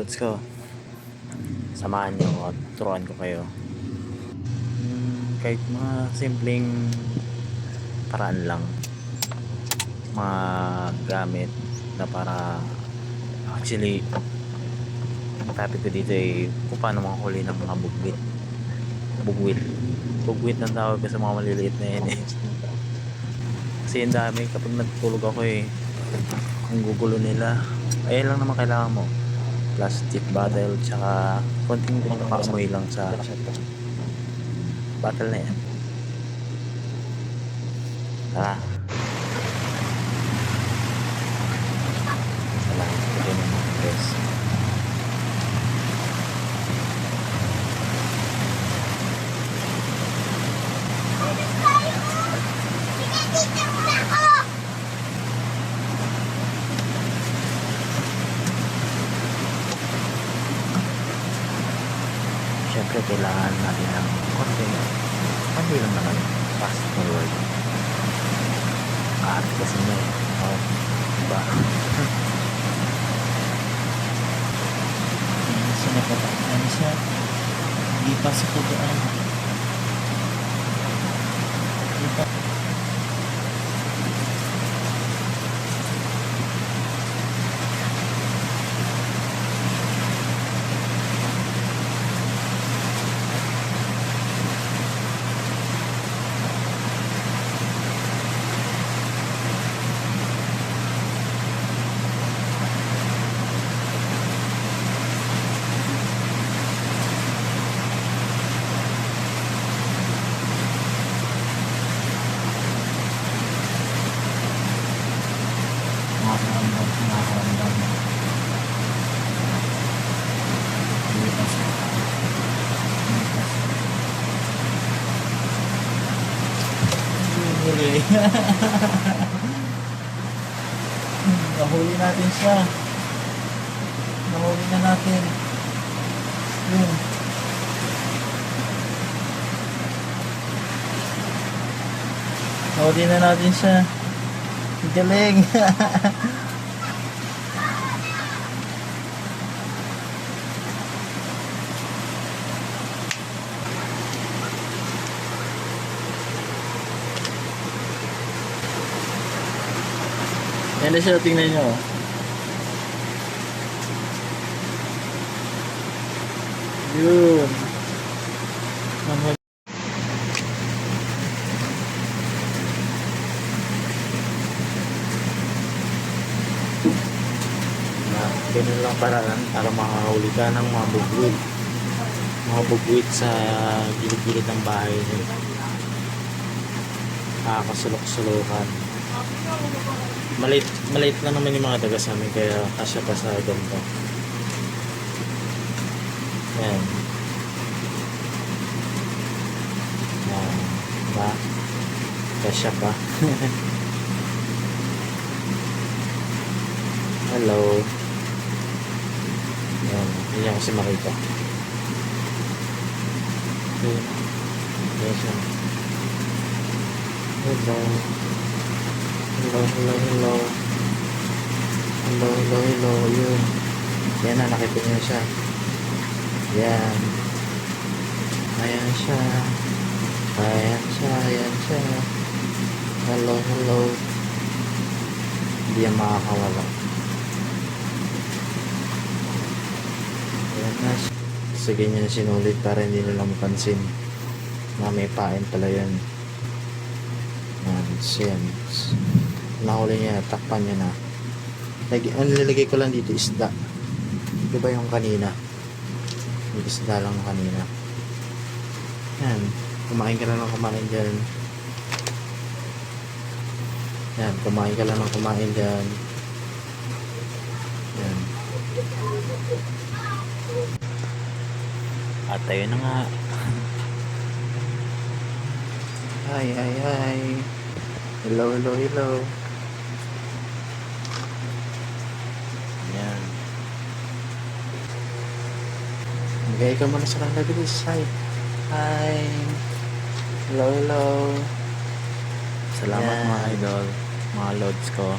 loads ko, samahan nyo at turuan ko kayo. Kahit mga simpleng paraan lang, mga gamit na para actually ang topic ko dito ay kung paano makahuli ng mga bugwit ang tawag ko sa mga maliliit na yan kasi ang dami kapag nagtulog ako ang gugulo nila. Ayan lang naman kailangan mo, plastic bottle tsaka konting pang-amoy lang sa bottle na yan. Tara, salamat ko din mga guys. Siyempre kailangan natin ng konti lang naman fast forward. Arte kasi niya diba? Sinapatan siya, hindi pa sa pugaan. Hindi pa. Nakakaramdam. Hindi pa sa huli. Nahuli natin siya. Nahuli na natin. Yun. Nahuli na natin siya. Galing. Yan na siya, tingnan nyo. Yun. Ganun lang paraan para makahuli ka ng mga bugwit sa gilid-gilid ng bahay nyo. Nakakasulok-sulokan. Maliit lang naman yung mga taga sa amin kaya kasya pa sa ganito. Yan. Yan. Diba? Kasya pa. Hello. Yan. Hindi ako si makita. Okay. Yan siya. Hello. Hello. Yun. Yan na, nakita niyo siya. Yan. Ayan siya. Hello. Hindi yan makakawala. Ayan na siya. So, ganyan sinulit para hindi nila mapansin na may pain pala yan. Yan. Nahuli niya, takpan niya na. Ang nilagay ko lang dito isda. Diba yung kanina? Yung isda lang kanina. Yan. Kumain ka lang ng kumain dyan. Yan. Kumain ka lang ng kumain dyan. Yan. At ayun na nga. Hi. Hello. Yan. Magay ka muna sa kanila bilis. Hi. Hello. Salamat mga idol, mga loads ko.